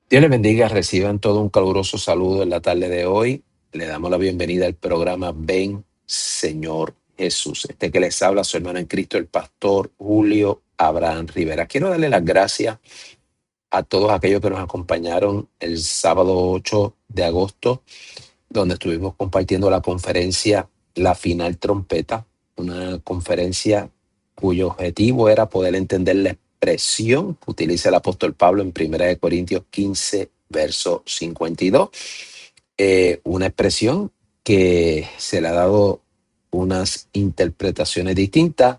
Dios les bendiga, reciban todo un caluroso saludo en la tarde de hoy. Le damos la bienvenida al programa Ven, Señor Jesús. Este que les habla su hermano en Cristo, el pastor Julio Abraham Rivera. Quiero darle las gracias a todos aquellos que nos acompañaron el sábado 8 de agosto, donde estuvimos compartiendo la conferencia La Final Trompeta, una conferencia cuyo objetivo era poder entender la expresión que utiliza el apóstol Pablo en 1 Corintios 15, verso 52. Una expresión que se le ha dado unas interpretaciones distintas,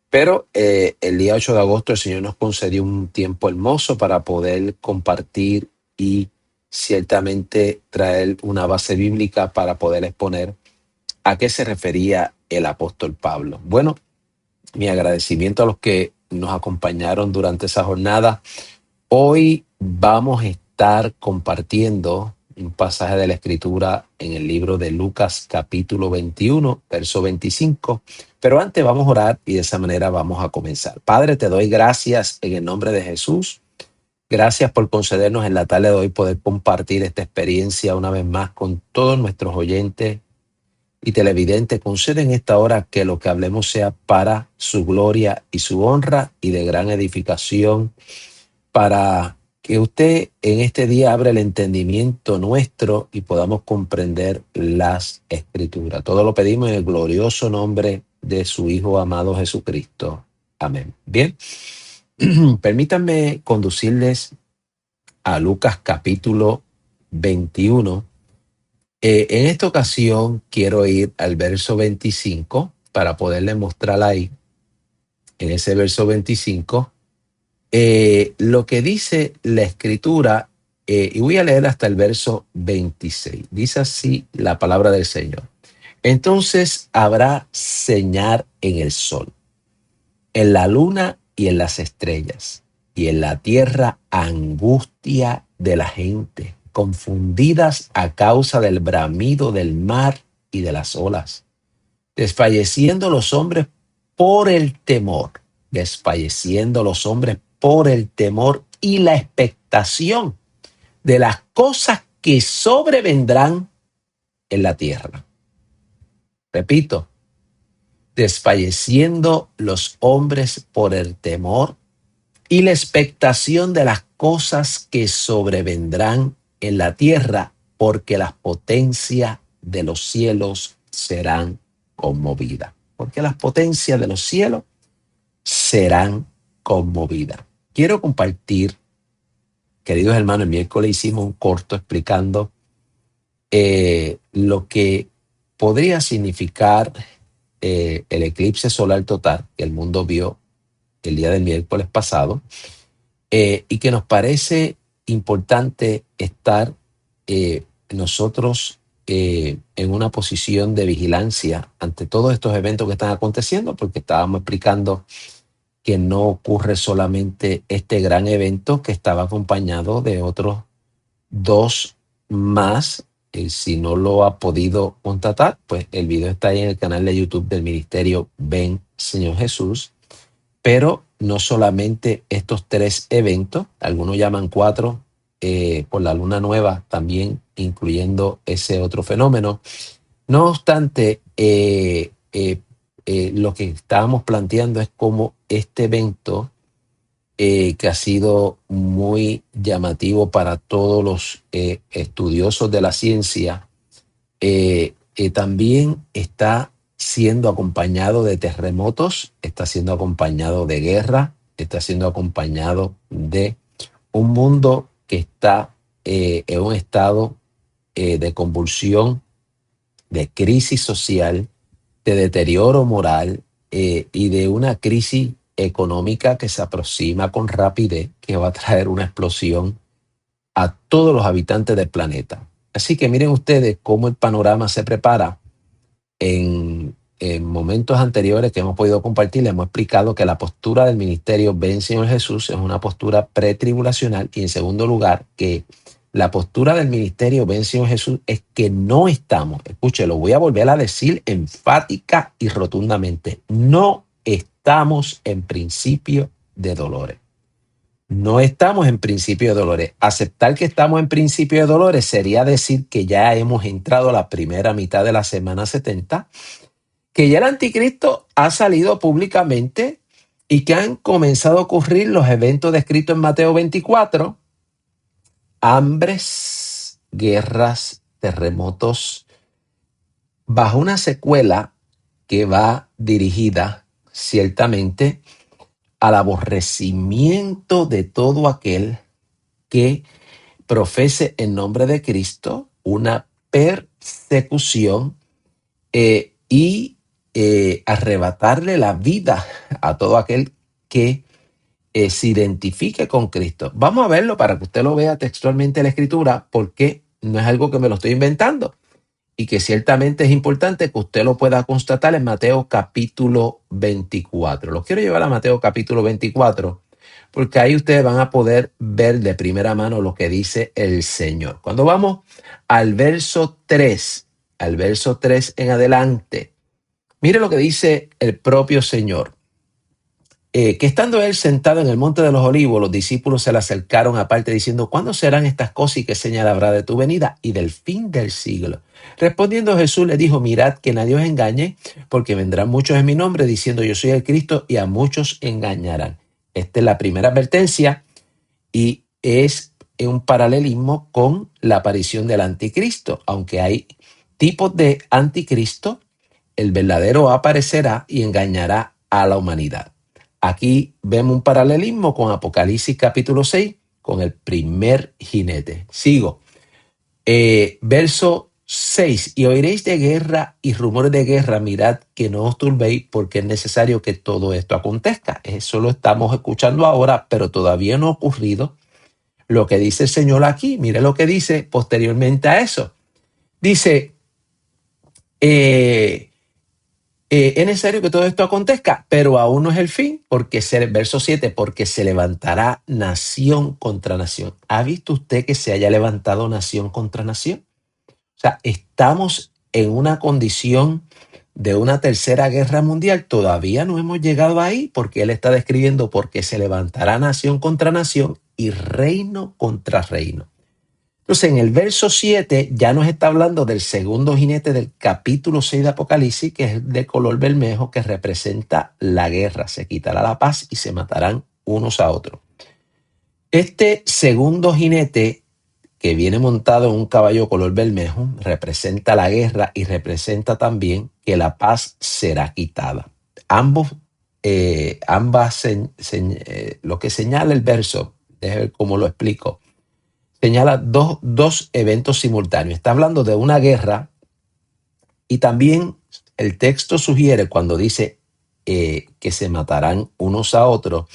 pero el día 8 de agosto el Señor nos concedió un tiempo hermoso para poder compartir y ciertamente traer una base bíblica para poder exponer a qué se refería el apóstol Pablo. Bueno, mi agradecimiento a los que nos acompañaron durante esa jornada. Hoy vamos a estar compartiendo un pasaje de la Escritura en el libro de Lucas capítulo 21, verso 25. Pero antes vamos a orar y de esa manera vamos a comenzar. Padre, te doy gracias en el nombre de Jesús. Gracias por concedernos en la tarde de hoy poder compartir esta experiencia una vez más con todos nuestros oyentes y televidentes. Concede en esta hora que lo que hablemos sea para su gloria y su honra y de gran edificación, para que usted en este día abra el entendimiento nuestro y podamos comprender las Escrituras. Todo lo pedimos en el glorioso nombre de su Hijo amado Jesucristo. Amén. Bien, permítanme conducirles a Lucas capítulo 21. En esta ocasión quiero ir al verso 25 para poderle mostrar ahí, en ese verso 25, lo que dice la Escritura, y voy a leer hasta el verso 26. Dice así la palabra del Señor. Entonces habrá señal en el sol, en la luna y en las estrellas, y en la tierra angustia de la gente, confundidas a causa del bramido del mar y de las olas, desfalleciendo los hombres por el temor, desfalleciendo los hombres por el temor y la expectación de las cosas que sobrevendrán en la tierra. Repito, desfalleciendo los hombres por el temor y la expectación de las cosas que sobrevendrán en la tierra, porque las potencias de los cielos serán conmovidas. Porque las potencias de los cielos serán conmovidas. Quiero compartir, queridos hermanos, el miércoles hicimos un corto explicando lo que podría significar el eclipse solar total que el mundo vio el día del miércoles pasado, y que nos parece importante estar nosotros en una posición de vigilancia ante todos estos eventos que están aconteciendo, porque estábamos explicando que no ocurre solamente este gran evento, que estaba acompañado de otros dos más. Si no lo ha podido constatar, pues el video está ahí en el canal de YouTube del Ministerio Ven, Señor Jesús. Pero no solamente estos tres eventos, algunos llaman cuatro, por la luna nueva también, incluyendo ese otro fenómeno. No obstante, lo que estábamos planteando es cómo este evento, que ha sido muy llamativo para todos los estudiosos de la ciencia, también está siendo acompañado de terremotos, está siendo acompañado de guerra, está siendo acompañado de un mundo que está en un estado de convulsión, de crisis social, de deterioro moral, y de una crisis económica que se aproxima con rapidez, que va a traer una explosión a todos los habitantes del planeta. Así que miren ustedes cómo el panorama se prepara. En momentos anteriores que hemos podido compartir, le hemos explicado que la postura del ministerio Ven Señor Jesús es una postura pretribulacional, y en segundo lugar, que la postura del ministerio Ven Señor Jesús es que no estamos, escuche, lo voy a volver a decir enfática y rotundamente, no estamos en principio de dolores. No estamos en principio de dolores. Aceptar que estamos en principio de dolores sería decir que ya hemos entrado a la primera mitad de la semana 70, que ya el anticristo ha salido públicamente y que han comenzado a ocurrir los eventos descritos en Mateo 24, hambres, guerras, terremotos, bajo una secuela que va dirigida ciertamente al aborrecimiento de todo aquel que profese en nombre de Cristo, una persecución y arrebatarle la vida a todo aquel que se identifique con Cristo. Vamos a verlo para que usted lo vea textualmente en la Escritura, porque no es algo que me lo estoy inventando y que ciertamente es importante que usted lo pueda constatar en Mateo capítulo 24. Los quiero llevar a Mateo capítulo 24, porque ahí ustedes van a poder ver de primera mano lo que dice el Señor. Cuando vamos al verso 3 en adelante, mire lo que dice el propio Señor. Que estando él sentado en el monte de los olivos, los discípulos se le acercaron aparte diciendo: ¿cuándo serán estas cosas y qué señal habrá de tu venida y del fin del siglo? Respondiendo Jesús les dijo: mirad que nadie os engañe, porque vendrán muchos en mi nombre diciendo yo soy el Cristo, y a muchos engañarán. Esta es la primera advertencia y es un paralelismo con la aparición del anticristo. Aunque hay tipos de anticristo, el verdadero aparecerá y engañará a la humanidad. Aquí vemos un paralelismo con Apocalipsis capítulo 6, con el primer jinete. Sigo. Verso 6. Y oiréis de guerra y rumores de guerra, mirad que no os turbéis, porque es necesario que todo esto acontezca. Eso lo estamos escuchando ahora, pero todavía no ha ocurrido lo que dice el Señor aquí. Mire lo que dice posteriormente a eso. Dice, es necesario que todo esto acontezca, pero aún no es el fin, porque verso 7, porque se levantará nación contra nación. ¿Ha visto usted que se haya levantado nación contra nación? O sea, estamos en una condición de una tercera guerra mundial. Todavía no hemos llegado ahí, porque él está describiendo porque se levantará nación contra nación y reino contra reino. Entonces, en el verso 7 ya nos está hablando del segundo jinete del capítulo 6 de Apocalipsis, que es de color bermejo, que representa la guerra. Se quitará la paz y se matarán unos a otros. Este segundo jinete, que viene montado en un caballo color bermejo, representa la guerra y representa también que la paz será quitada. Lo que señala el verso, déjame ver cómo lo explico, señala dos eventos simultáneos. Está hablando de una guerra y también el texto sugiere cuando dice que se matarán unos a otros.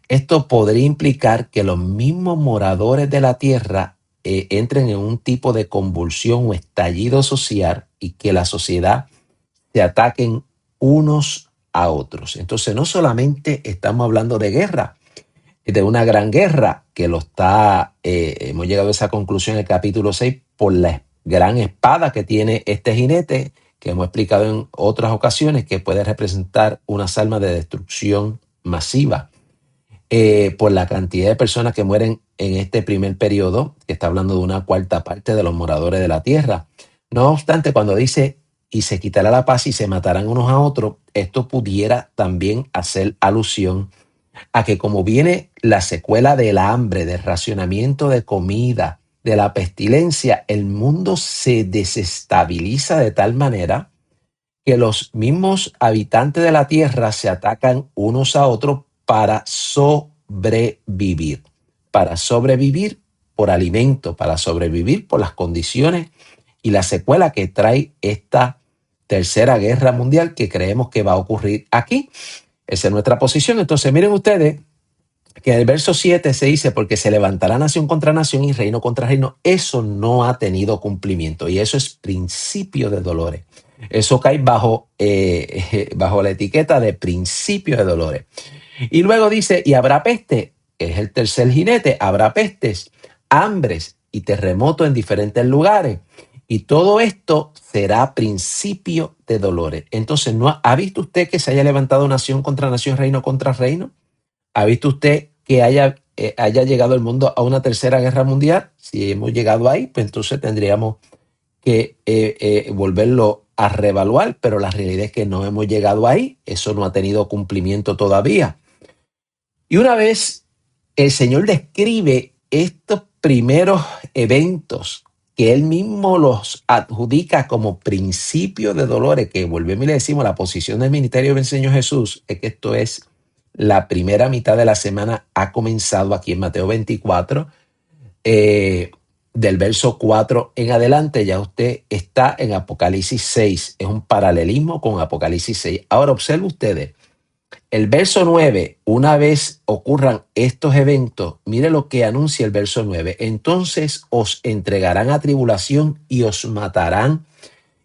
Esto podría implicar que los mismos moradores de la tierra entren en un tipo de convulsión o estallido social y que la sociedad se ataquen unos a otros. Entonces no solamente estamos hablando de guerra, de una gran guerra que hemos llegado a esa conclusión en el capítulo 6 por la gran espada que tiene este jinete, que hemos explicado en otras ocasiones, que puede representar unas armas de destrucción masiva. Por la cantidad de personas que mueren en este primer periodo, que está hablando de una cuarta parte de los moradores de la tierra. No obstante, cuando dice y se quitará la paz y se matarán unos a otros, esto pudiera también hacer alusión a que como viene la secuela del hambre, del racionamiento de comida, de la pestilencia, el mundo se desestabiliza de tal manera que los mismos habitantes de la tierra se atacan unos a otros para sobrevivir por alimento, para sobrevivir por las condiciones y la secuela que trae esta tercera guerra mundial que creemos que va a ocurrir aquí. Esa es nuestra posición. Entonces, miren ustedes que en el verso 7 se dice, porque se levantará nación contra nación y reino contra reino. Eso no ha tenido cumplimiento y eso es principio de dolores. Eso cae bajo la etiqueta de principio de dolores. Y luego dice, y habrá peste, que es el tercer jinete, habrá pestes, hambres y terremotos en diferentes lugares. Y todo esto será principio de dolores. Entonces, ¿ha visto usted que se haya levantado nación contra nación, reino contra reino? ¿Ha visto usted que haya haya llegado el mundo a una tercera guerra mundial. Si hemos llegado ahí, pues entonces tendríamos que volverlo a reevaluar, pero la realidad es que no hemos llegado ahí. Eso no ha tenido cumplimiento todavía. Y una vez el Señor describe estos primeros eventos que Él mismo los adjudica como principio de dolores, que volvemos y le decimos, la posición del ministerio del Señor Jesús es que esto es la primera mitad de la semana, ha comenzado aquí en Mateo 24, del verso 4 en adelante, ya usted está en Apocalipsis 6, es un paralelismo con Apocalipsis 6. Ahora observen ustedes, el verso 9, una vez ocurran estos eventos, mire lo que anuncia el verso 9. Entonces os entregarán a tribulación y os matarán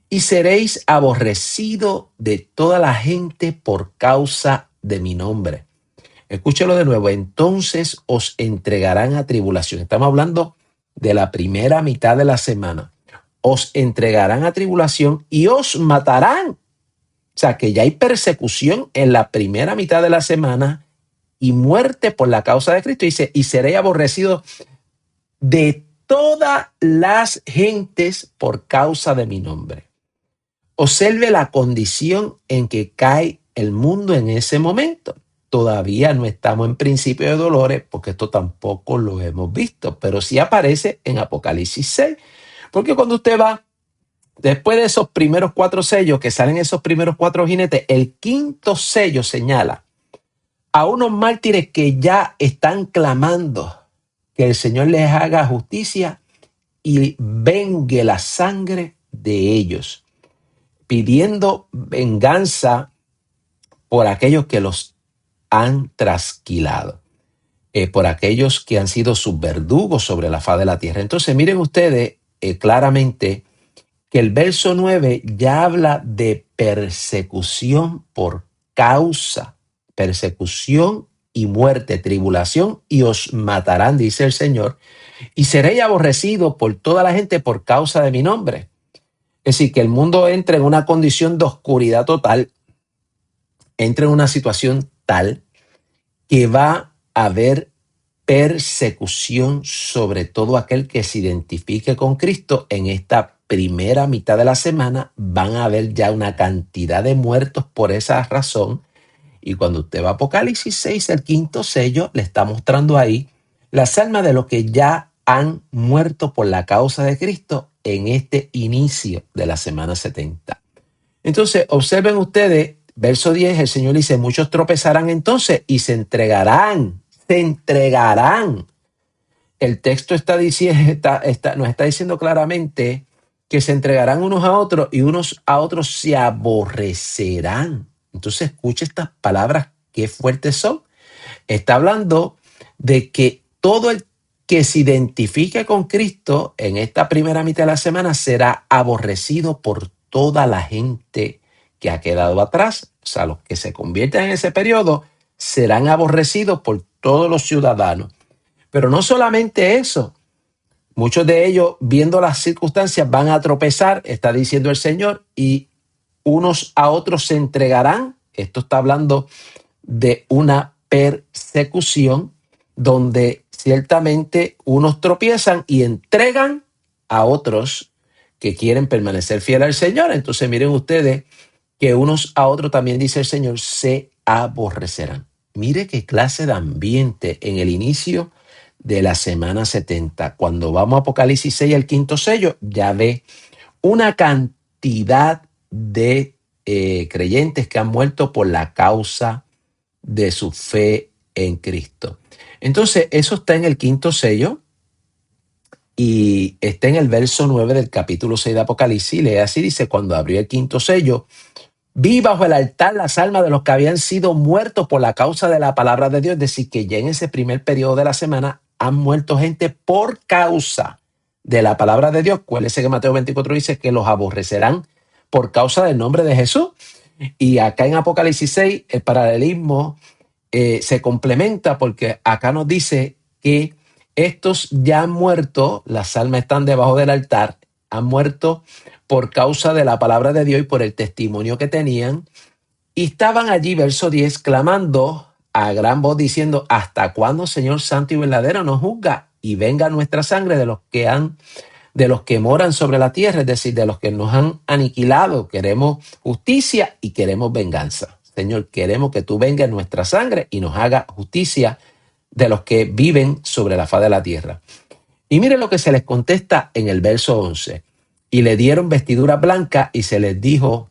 y seréis aborrecidos de toda la gente por causa de mi nombre. Escúchelo de nuevo. Entonces os entregarán a tribulación. Estamos hablando de la primera mitad de la semana. Os entregarán a tribulación y os matarán. O sea, que ya hay persecución en la primera mitad de la semana y muerte por la causa de Cristo. Dice, y seréis aborrecidos de todas las gentes por causa de mi nombre. Observe la condición en que cae el mundo en ese momento. Todavía no estamos en principio de dolores porque esto tampoco lo hemos visto, pero sí aparece en Apocalipsis 6. Porque cuando usted va, después de esos primeros 4 sellos, que salen esos primeros 4 jinetes, el quinto sello señala a unos mártires que ya están clamando que el Señor les haga justicia y vengue la sangre de ellos, pidiendo venganza por aquellos que los han trasquilado, por aquellos que han sido sus verdugos sobre la faz de la tierra. Entonces miren ustedes claramente que el verso 9 ya habla de persecución por causa, persecución y muerte, tribulación, y os matarán, dice el Señor, y seréis aborrecidos por toda la gente por causa de mi nombre. Es decir, que el mundo entra en una condición de oscuridad total, entra en una situación tal que va a haber persecución sobre todo aquel que se identifique con Cristo. En esta primera mitad de la semana van a haber ya una cantidad de muertos por esa razón. Y cuando usted va a Apocalipsis 6, el quinto sello, le está mostrando ahí las almas de los que ya han muerto por la causa de Cristo en este inicio de la semana 70. Entonces, observen ustedes, verso 10, el Señor dice, muchos tropezarán entonces y se entregarán. El texto está diciendo, nos está diciendo claramente que se entregarán unos a otros y unos a otros se aborrecerán. Entonces, escuche estas palabras, qué fuertes son. Está hablando de que todo el que se identifique con Cristo en esta primera mitad de la semana será aborrecido por toda la gente que ha quedado atrás. O sea, los que se convierten en ese periodo serán aborrecidos por todos los ciudadanos. Pero no solamente eso, muchos de ellos, viendo las circunstancias, van a tropezar, está diciendo el Señor, y unos a otros se entregarán. Esto está hablando de una persecución donde ciertamente unos tropiezan y entregan a otros que quieren permanecer fieles al Señor. Entonces miren ustedes que unos a otros también, dice el Señor, se aborrecerán. Mire qué clase de ambiente en el inicio de la semana 70. Cuando vamos a Apocalipsis 6, el quinto sello, ya ve una cantidad de creyentes que han muerto por la causa de su fe en Cristo. Entonces, eso está en el quinto sello y está en el verso 9 del capítulo 6 de Apocalipsis. Lee así, dice, cuando abrió el quinto sello, vi bajo el altar las almas de los que habían sido muertos por la causa de la palabra de Dios. Es decir, que ya en ese primer periodo de la semana han muerto gente por causa de la palabra de Dios. Acuérdense que Mateo 24 dice que los aborrecerán por causa del nombre de Jesús. Y acá en Apocalipsis 6 el paralelismo se complementa porque acá nos dice que estos ya han muerto, las almas están debajo del altar, han muerto por causa de la palabra de Dios y por el testimonio que tenían, y estaban allí, verso 10, clamando a gran voz diciendo: ¿hasta cuándo, Señor santo y verdadero, nos juzga? Y venga nuestra sangre de los que moran sobre la tierra, es decir, de los que nos han aniquilado. Queremos justicia y queremos venganza. Señor, queremos que tú vengas en nuestra sangre y nos haga justicia de los que viven sobre la faz de la tierra. Y mire lo que se les contesta en el verso 11. Y le dieron vestidura blanca y se les dijo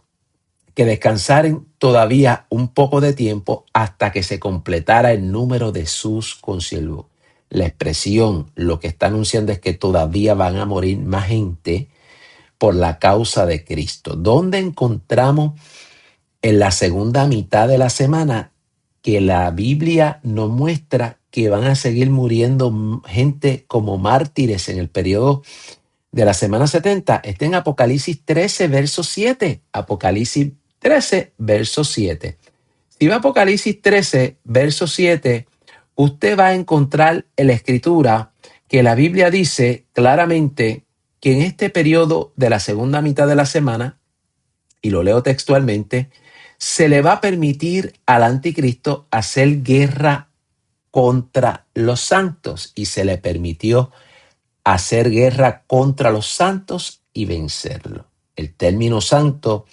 que descansaren todavía un poco de tiempo hasta que se completara el número de sus consiervos. La expresión, lo que está anunciando es que todavía van a morir más gente por la causa de Cristo. ¿Dónde encontramos en la segunda mitad de la semana que la Biblia nos muestra que van a seguir muriendo gente como mártires en el periodo de la semana 70? Está en Apocalipsis 13, verso 7. Apocalipsis 13, verso 7. Si va a Apocalipsis 13, verso 7, usted va a encontrar en la escritura que la Biblia dice claramente que en este periodo de la segunda mitad de la semana, y lo leo textualmente, se le va a permitir al anticristo hacer guerra contra los santos, y se le permitió hacer guerra contra los santos y vencerlo. El término santo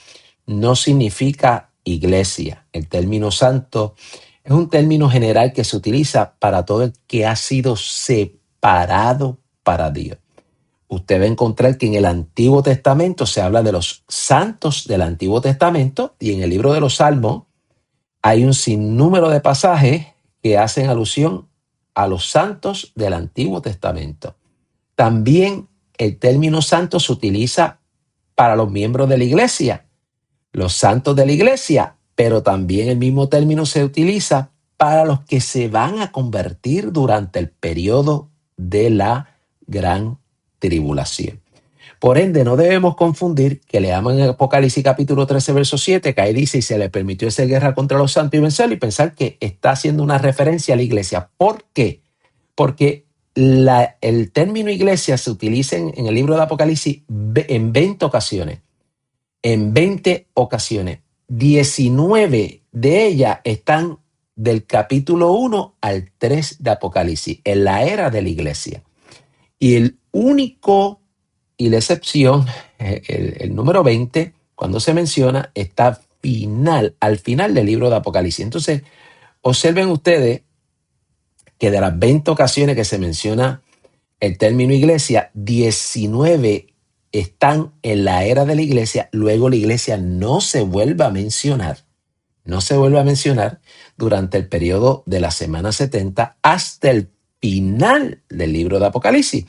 no significa iglesia. El término santo es un término general que se utiliza para todo el que ha sido separado para Dios. Usted va a encontrar que en el Antiguo Testamento se habla de los santos del Antiguo Testamento, y en el libro de los Salmos hay un sinnúmero de pasajes que hacen alusión a los santos del Antiguo Testamento. También el término santo se utiliza para los miembros de la iglesia, los santos de la iglesia, pero también el mismo término se utiliza para los que se van a convertir durante el periodo de la gran tribulación. Por ende, no debemos confundir que leamos en Apocalipsis capítulo 13, verso 7, que ahí dice: y se le permitió hacer guerra contra los santos y vencerlo, y pensar que está haciendo una referencia a la iglesia. ¿Por qué? Porque el término iglesia se utiliza en el libro de Apocalipsis en 20 ocasiones. En 20 ocasiones. 19 de ellas están del capítulo 1 al 3 de Apocalipsis, en la era de la iglesia. Y el único y la excepción, el número 20, cuando se menciona, está al final del libro de Apocalipsis. Entonces, observen ustedes que de las 20 ocasiones que se menciona el término iglesia, 19 están en la era de la iglesia. Luego la iglesia no se vuelve a mencionar durante el periodo de la semana 70 hasta el final del libro de Apocalipsis.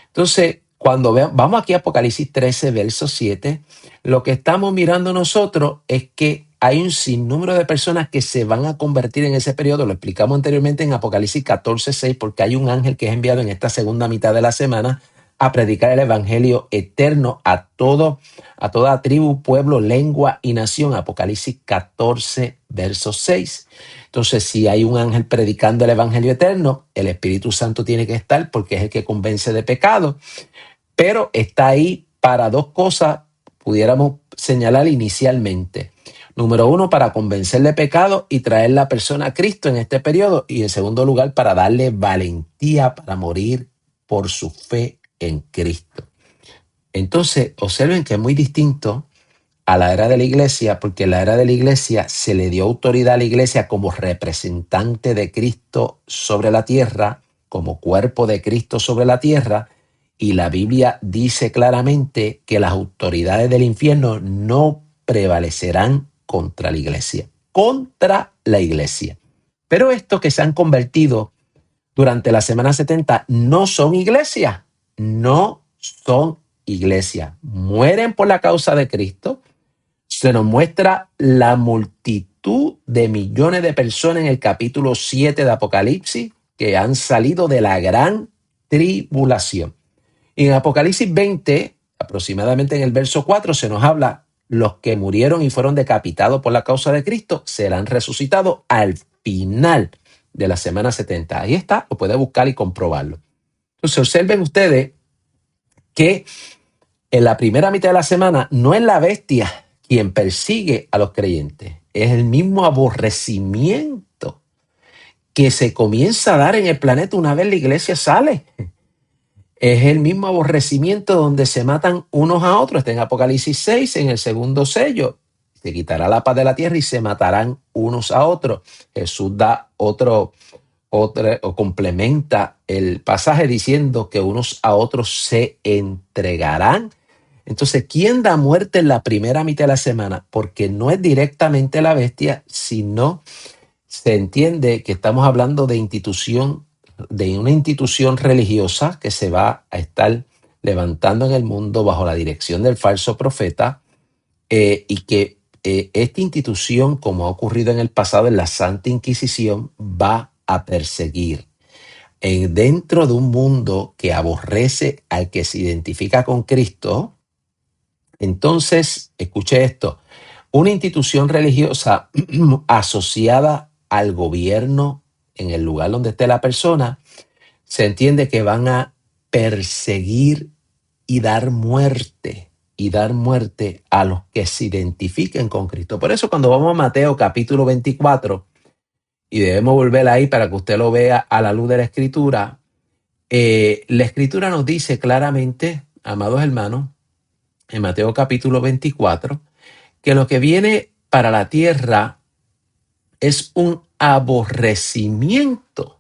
Entonces, cuando vamos aquí a Apocalipsis 13, verso 7, lo que estamos mirando nosotros es que hay un sinnúmero de personas que se van a convertir en ese periodo. Lo explicamos anteriormente en Apocalipsis 14, 6, porque hay un ángel que es enviado en esta segunda mitad de la semana a predicar el evangelio eterno a toda tribu, pueblo, lengua y nación. Apocalipsis 14, verso 6. Entonces, si hay un ángel predicando el evangelio eterno, el Espíritu Santo tiene que estar, porque es el que convence de pecado. Pero está ahí para dos cosas, pudiéramos señalar inicialmente. Número uno, para convencer de pecado y traer la persona a Cristo en este periodo. Y en segundo lugar, para darle valentía para morir por su fe en Cristo. Entonces, observen que es muy distinto a la era de la iglesia, porque en la era de la iglesia se le dio autoridad a la iglesia como representante de Cristo sobre la tierra, como cuerpo de Cristo sobre la tierra, y la Biblia dice claramente que las autoridades del infierno no prevalecerán contra la iglesia. Pero estos que se han convertido durante la semana 70 no son iglesia, mueren por la causa de Cristo. Se nos muestra la multitud de millones de personas en el capítulo 7 de Apocalipsis que han salido de la gran tribulación. Y en Apocalipsis 20, aproximadamente en el verso 4, se nos habla: los que murieron y fueron decapitados por la causa de Cristo serán resucitados al final de la semana 70. Ahí está, lo puede buscar y comprobarlo. Entonces, observen ustedes que en la primera mitad de la semana no es la bestia quien persigue a los creyentes, es el mismo aborrecimiento que se comienza a dar en el planeta una vez la iglesia sale. Es el mismo aborrecimiento donde se matan unos a otros. Está en Apocalipsis 6, en el segundo sello. Se quitará la paz de la tierra y se matarán unos a otros. Jesús da otro o complementa el pasaje diciendo que unos a otros se entregarán. Entonces, ¿quién da muerte en la primera mitad de la semana? Porque no es directamente la bestia, sino se entiende que estamos hablando de una institución religiosa que se va a estar levantando en el mundo bajo la dirección del falso profeta, y que esta institución, como ha ocurrido en el pasado en la Santa Inquisición, va a perseguir dentro de un mundo que aborrece al que se identifica con Cristo. Entonces, escuche esto, una institución religiosa asociada al gobierno en el lugar donde esté la persona, se entiende que van a perseguir y dar muerte a los que se identifiquen con Cristo. Por eso cuando vamos a Mateo capítulo 24, y debemos volver ahí para que usted lo vea a la luz de la Escritura, la Escritura nos dice claramente, amados hermanos, en Mateo capítulo 24, que lo que viene para la tierra es un aborrecimiento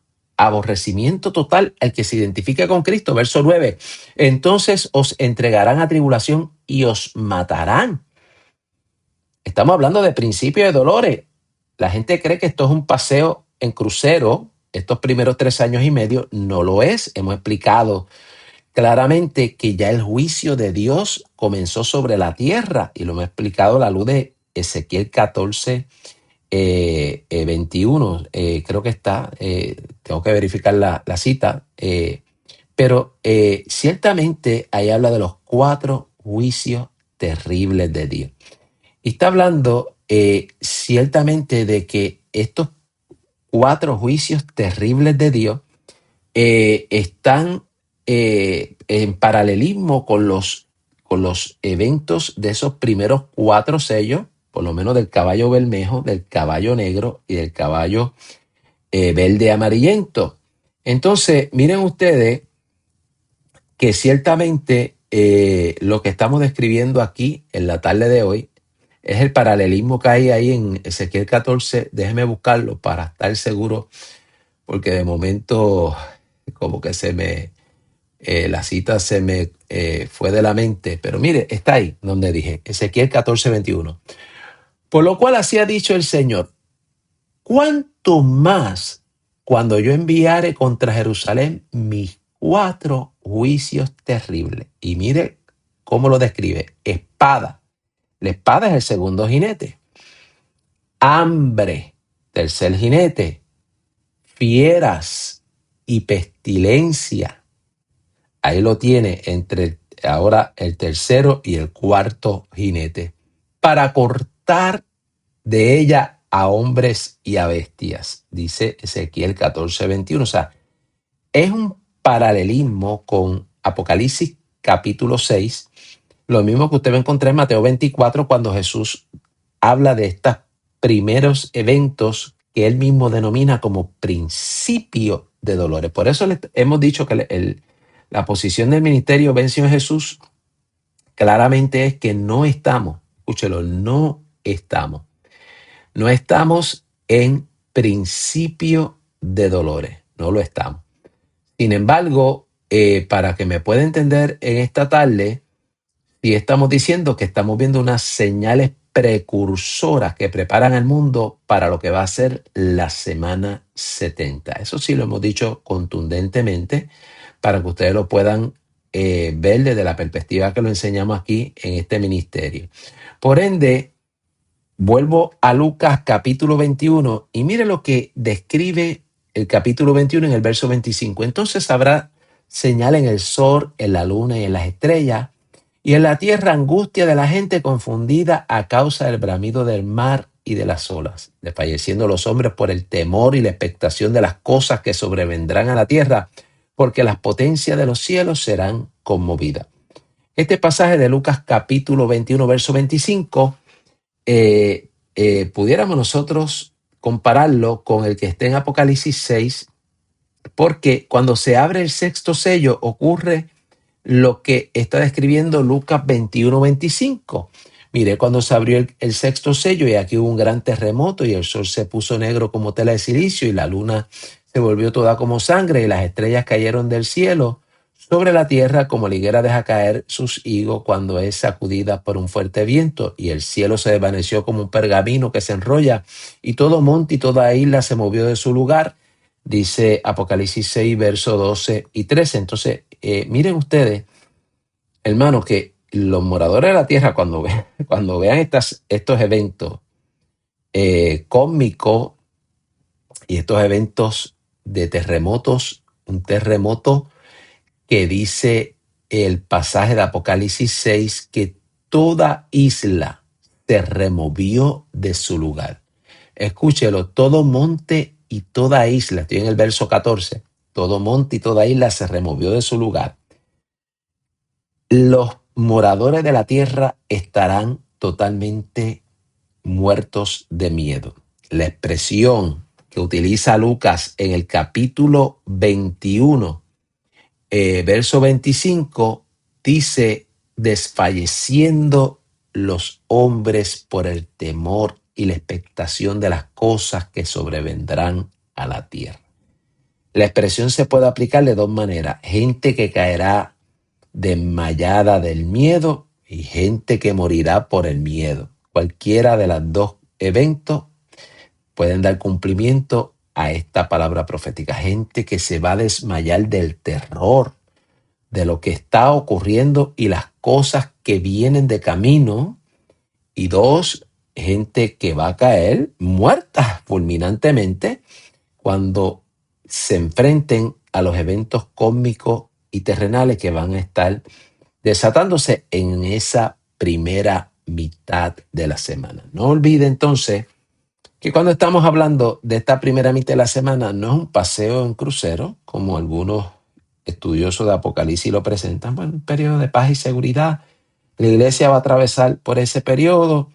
total al que se identifica con Cristo. Verso 9, entonces os entregarán a tribulación y os matarán. Estamos hablando de principio de dolores. La gente cree que esto es un paseo en crucero. Estos primeros 3 años y medio no lo es. Hemos explicado claramente que ya el juicio de Dios comenzó sobre la tierra y lo hemos explicado a la luz de Ezequiel 14, 21, creo que está, tengo que verificar la cita, pero ciertamente ahí habla de los 4 juicios terribles de Dios. Y está hablando ciertamente de que estos 4 juicios terribles de Dios están en paralelismo con los eventos de esos primeros 4 sellos, por lo menos del caballo bermejo, del caballo negro y del caballo verde amarillento. Entonces, miren ustedes que ciertamente lo que estamos describiendo aquí en la tarde de hoy es el paralelismo que hay ahí en Ezequiel 14. Déjeme buscarlo para estar seguro, porque de momento como que la cita se me fue de la mente. Pero mire, está ahí donde dije, Ezequiel 14, 21. Por lo cual así ha dicho el Señor, ¿cuánto más cuando yo enviare contra Jerusalén mis 4 juicios terribles? Y mire cómo lo describe, espada. La espada es el segundo jinete. Hambre, tercer jinete. Fieras y pestilencia. Ahí lo tiene entre ahora el tercero y el cuarto jinete. Para cortar de ella a hombres y a bestias, dice Ezequiel 14, 21. O sea, es un paralelismo con Apocalipsis capítulo 6, lo mismo que usted va a encontrar en Mateo 24, cuando Jesús habla de estos primeros eventos que él mismo denomina como principio de dolores. Por eso hemos dicho que la posición del ministerio Ven Señor Jesús claramente es que no estamos, escúchelo, no estamos en principio de dolores, no lo estamos. Sin embargo, para que me pueda entender en esta tarde, si estamos diciendo que estamos viendo unas señales precursoras que preparan al mundo para lo que va a ser la semana 70. Eso sí lo hemos dicho contundentemente para que ustedes lo puedan ver desde la perspectiva que lo enseñamos aquí en este ministerio. Por ende, vuelvo a Lucas capítulo 21 y mire lo que describe el capítulo 21 en el verso 25. Entonces habrá señal en el sol, en la luna y en las estrellas, y en la tierra angustia de la gente confundida a causa del bramido del mar y de las olas, desfalleciendo los hombres por el temor y la expectación de las cosas que sobrevendrán a la tierra, porque las potencias de los cielos serán conmovidas. Este pasaje de Lucas capítulo 21, verso 25, pudiéramos nosotros compararlo con el que está en Apocalipsis 6, porque cuando se abre el sexto sello ocurre lo que está describiendo Lucas 21-25. Mire, cuando se abrió el sexto sello y aquí hubo un gran terremoto y el sol se puso negro como tela de silicio y la luna se volvió toda como sangre y las estrellas cayeron del cielo sobre la tierra como la higuera deja caer sus higos cuando es sacudida por un fuerte viento, y el cielo se desvaneció como un pergamino que se enrolla y todo monte y toda isla se movió de su lugar, dice Apocalipsis 6, verso 12 y 13. Entonces, miren ustedes, hermanos, que los moradores de la tierra cuando vean estos eventos cósmicos y estos eventos de terremotos, un terremoto que dice el pasaje de Apocalipsis 6 que toda isla se removió de su lugar. Escúchelo, todo monte y toda isla, estoy en el verso 14, todo monte y toda isla se removió de su lugar. Los moradores de la tierra estarán totalmente muertos de miedo. La expresión que utiliza Lucas en el capítulo 21, verso 25, dice, desfalleciendo los hombres por el temor y la expectación de las cosas que sobrevendrán a la tierra. La expresión se puede aplicar de dos maneras: gente que caerá desmayada del miedo y gente que morirá por el miedo. Cualquiera de los dos eventos pueden dar cumplimiento a esta palabra profética. Gente que se va a desmayar del terror de lo que está ocurriendo y las cosas que vienen de camino. Y dos, gente que va a caer muerta fulminantemente cuando se enfrenten a los eventos cósmicos y terrenales que van a estar desatándose en esa primera mitad de la semana. No olvide entonces que cuando estamos hablando de esta primera mitad de la semana no es un paseo en crucero, como algunos estudiosos de Apocalipsis lo presentan. Bueno, un periodo de paz y seguridad. La iglesia va a atravesar por ese periodo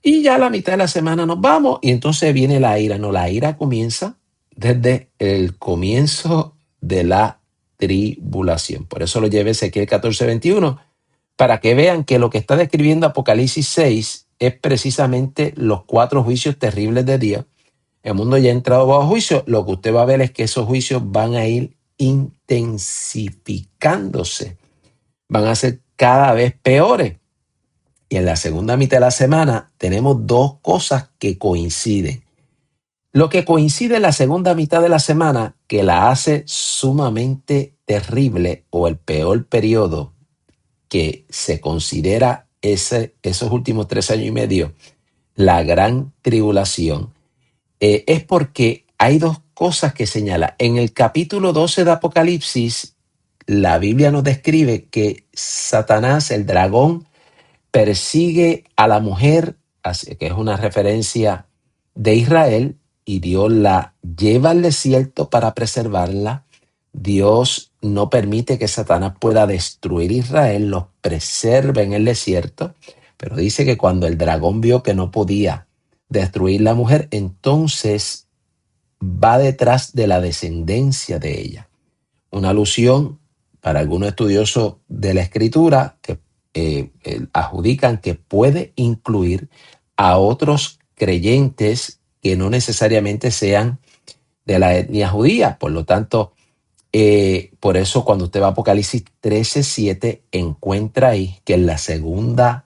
y ya a la mitad de la semana nos vamos y entonces viene la ira. No, la ira comienza desde el comienzo de la tribulación. Por eso lo llevé Ezequiel 14:21, para que vean que lo que está describiendo Apocalipsis 6 es precisamente los 4 juicios terribles de Dios. El mundo ya ha entrado bajo juicio. Lo que usted va a ver es que esos juicios van a ir intensificándose, van a ser cada vez peores. Y en la segunda mitad de la semana tenemos dos cosas que coinciden. Lo que coincide en la segunda mitad de la semana, que la hace sumamente terrible, o el peor periodo que se considera esos últimos 3 años y medio, la gran tribulación, es porque hay dos cosas que señala. En el capítulo 12 de Apocalipsis, la Biblia nos describe que Satanás, el dragón, persigue a la mujer, que es una referencia de Israel, y Dios la lleva al desierto para preservarla. Dios no permite que Satanás pueda destruir Israel, los preserva en el desierto, pero dice que cuando el dragón vio que no podía destruir la mujer, entonces va detrás de la descendencia de ella. Una alusión para algunos estudiosos de la escritura que adjudican que puede incluir a otros creyentes que no necesariamente sean de la etnia judía. Por lo tanto, por eso cuando usted va a Apocalipsis 13:7, encuentra ahí que en la segunda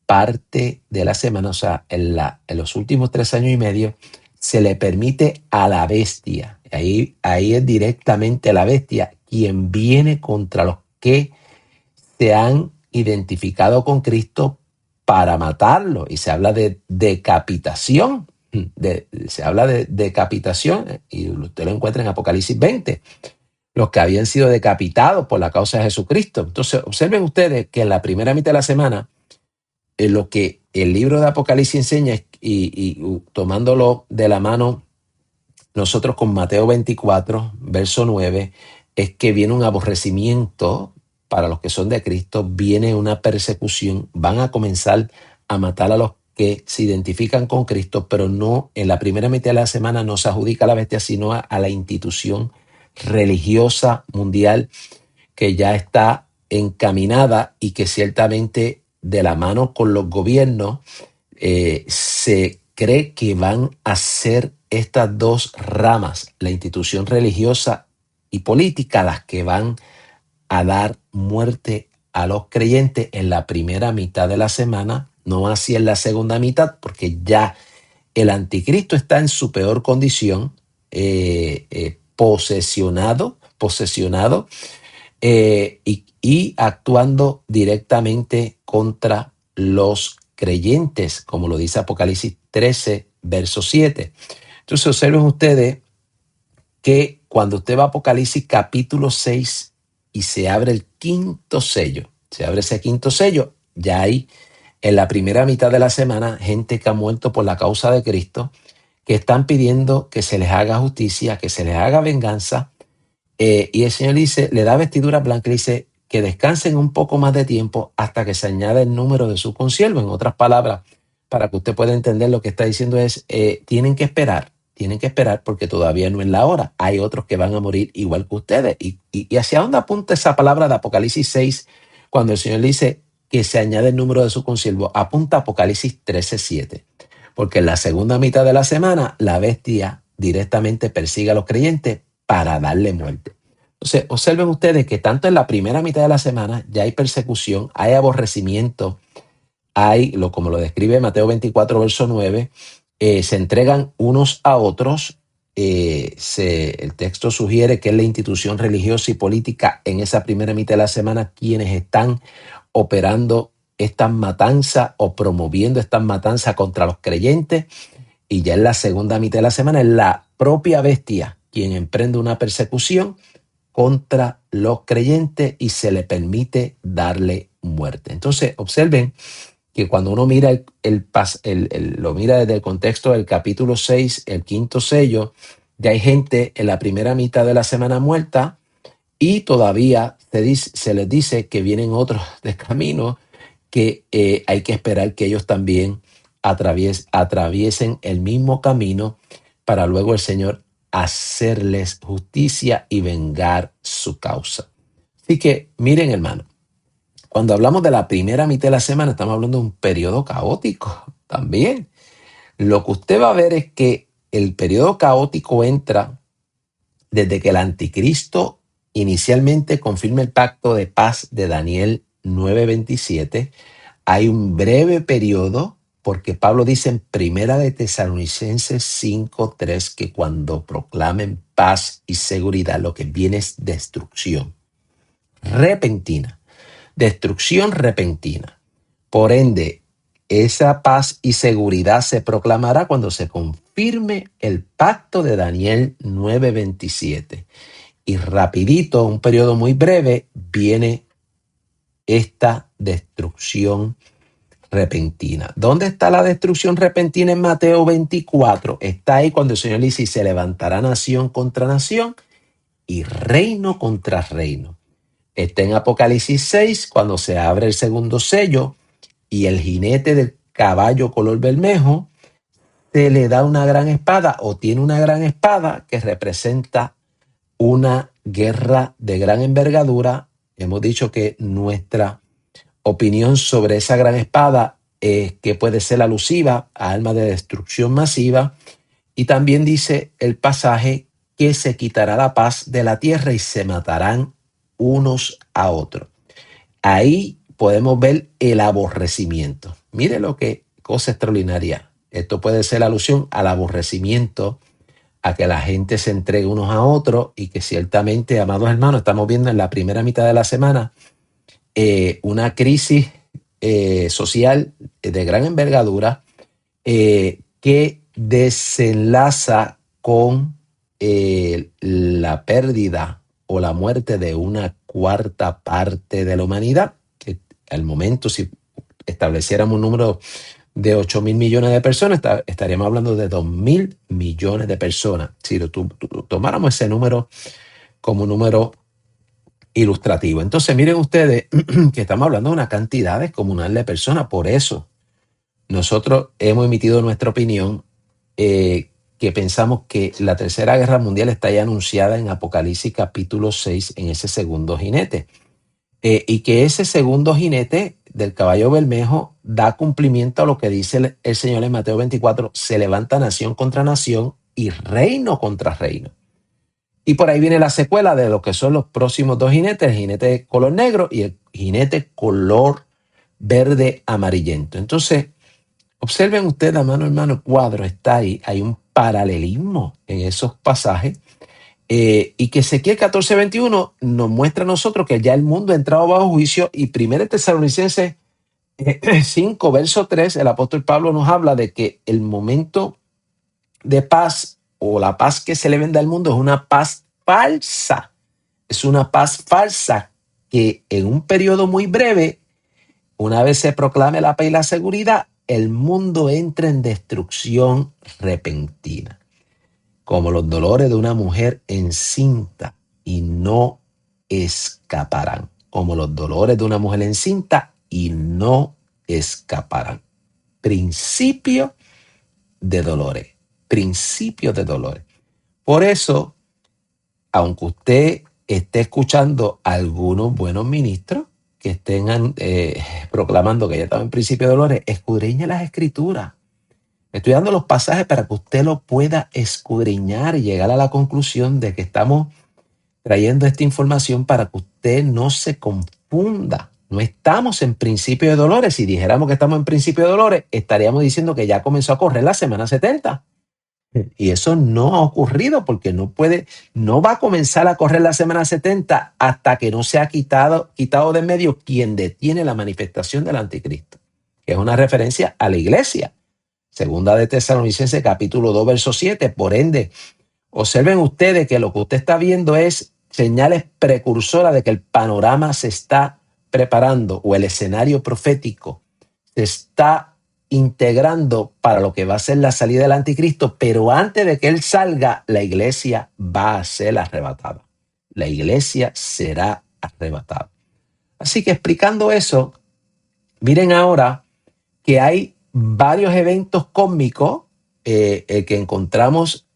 parte de la semana, o sea, en los últimos 3 años y medio, se le permite a la bestia, ahí es directamente la bestia quien viene contra los que se han identificado con Cristo para matarlo. Y se habla de decapitación. Se habla de decapitación y usted lo encuentra en Apocalipsis 20. Los que habían sido decapitados por la causa de Jesucristo. Entonces, observen ustedes que en la primera mitad de la semana, lo que el libro de Apocalipsis enseña, y tomándolo de la mano nosotros con Mateo 24, verso 9, es que viene un aborrecimiento para los que son de Cristo, viene una persecución, van a comenzar a matar a los que se identifican con Cristo, pero no en la primera mitad de la semana no se adjudica a la bestia, sino a la institución religiosa mundial que ya está encaminada y que ciertamente de la mano con los gobiernos se cree que van a ser estas dos ramas, la institución religiosa y política, las que van a dar muerte a los creyentes en la primera mitad de la semana, no así en la segunda mitad, porque ya el anticristo está en su peor condición, posesionado y actuando directamente contra los creyentes, como lo dice Apocalipsis 13, verso 7. Entonces observen ustedes que cuando usted va a Apocalipsis capítulo 6 y se abre el quinto sello, se abre ese quinto sello, ya hay en la primera mitad de la semana gente que ha muerto por la causa de Cristo, que están pidiendo que se les haga justicia, que se les haga venganza, y el Señor dice, le da vestidura blanca y dice que descansen un poco más de tiempo hasta que se añade el número de su consiervo. En otras palabras, para que usted pueda entender lo que está diciendo es, tienen que esperar porque todavía no es la hora. Hay otros que van a morir igual que ustedes. ¿Y hacia dónde apunta esa palabra de Apocalipsis 6 cuando el Señor dice que se añade el número de su consiervo? Apunta a Apocalipsis 13:7. Porque en la segunda mitad de la semana, la bestia directamente persigue a los creyentes para darle muerte. Entonces, observen ustedes que tanto en la primera mitad de la semana ya hay persecución, hay aborrecimiento, como lo describe Mateo 24, verso 9, se entregan unos a otros. El texto sugiere que es la institución religiosa y política en esa primera mitad de la semana quienes están operando estas matanzas o promoviendo estas matanzas contra los creyentes, y ya en la segunda mitad de la semana es la propia bestia quien emprende una persecución contra los creyentes y se le permite darle muerte. Entonces, observen que cuando uno mira lo mira desde el contexto del capítulo 6, el quinto sello, ya hay gente en la primera mitad de la semana muerta y todavía se les dice que vienen otros de camino que hay que esperar que ellos también atraviesen el mismo camino para luego el Señor hacerles justicia y vengar su causa. Así que miren, hermano, cuando hablamos de la primera mitad de la semana estamos hablando de un periodo caótico también. Lo que usted va a ver es que el periodo caótico entra desde que el anticristo inicialmente confirma el pacto de paz de Daniel 9:27. Hay un breve periodo, porque Pablo dice en Primera de Tesalonicenses 5:3 que cuando proclamen paz y seguridad, lo que viene es destrucción repentina. Destrucción repentina. Por ende, esa paz y seguridad se proclamará cuando se confirme el pacto de Daniel 9:27. Y rapidito, un periodo muy breve, viene esta destrucción repentina. ¿Dónde está la destrucción repentina en Mateo 24? Está ahí cuando el Señor dice, y se levantará nación contra nación y reino contra reino. Está en Apocalipsis 6, cuando se abre el segundo sello y el jinete del caballo color bermejo se le da una gran espada o tiene una gran espada que representa una guerra de gran envergadura. Hemos dicho que nuestra opinión sobre esa gran espada es que puede ser alusiva a arma de destrucción masiva, y también dice el pasaje que se quitará la paz de la tierra y se matarán unos a otros. Ahí podemos ver el aborrecimiento. Mire lo que cosa extraordinaria. Esto puede ser alusión al aborrecimiento, a que la gente se entregue unos a otros, y que ciertamente, amados hermanos, estamos viendo en la primera mitad de la semana una crisis social de gran envergadura que desenlaza con la pérdida o la muerte de una cuarta parte de la humanidad, que al momento, si estableciéramos un número de 8.000 millones de personas, estaríamos hablando de 2.000 millones de personas. Si tomáramos ese número como número ilustrativo. Entonces, miren ustedes que estamos hablando de una cantidad descomunal de personas. Por eso nosotros hemos emitido nuestra opinión, que pensamos que la Tercera Guerra Mundial está ya anunciada en Apocalipsis capítulo 6 en ese segundo jinete. Y que ese segundo jinete del caballo bermejo da cumplimiento a lo que dice el Señor en Mateo 24, se levanta nación contra nación y reino contra reino. Y por ahí viene la secuela de lo que son los próximos dos jinetes, el jinete color negro y el jinete color verde amarillento. Entonces, observen ustedes, hermano, el cuadro está ahí, hay un paralelismo en esos pasajes. Y que Ezequiel 14:21 nos muestra a nosotros que ya el mundo ha entrado bajo juicio, y 1 Tesalonicenses 5, verso 3, el apóstol Pablo nos habla de que el momento de paz o la paz que se le vende al mundo es una paz falsa. Es una paz falsa que en un periodo muy breve, una vez se proclame la paz y la seguridad, el mundo entra en destrucción repentina, como los dolores de una mujer encinta, y no escaparán. Como los dolores de una mujer encinta y no escaparán. Principio de dolores. Principio de dolores. Por eso, aunque usted esté escuchando a algunos buenos ministros que estén proclamando que ya estaba en principio de dolores, escudriñe las escrituras. Estoy dando los pasajes para que usted lo pueda escudriñar y llegar a la conclusión de que estamos trayendo esta información para que usted no se confunda. No estamos en principio de dolores. Si dijéramos que estamos en principio de dolores, estaríamos diciendo que ya comenzó a correr la semana 70. Y eso no ha ocurrido, porque no va a comenzar a correr la semana 70 hasta que no se ha quitado de medio quien detiene la manifestación del anticristo, que es una referencia a la iglesia. Segunda de Tesalonicenses capítulo 2, verso 7. Por ende, observen ustedes que lo que usted está viendo es señales precursoras de que el panorama se está preparando, o el escenario profético se está integrando para lo que va a ser la salida del anticristo, pero antes de que él salga, la iglesia va a ser arrebatada. La iglesia será arrebatada. Así que, explicando eso, miren ahora que hay varios eventos cósmicos que encontramos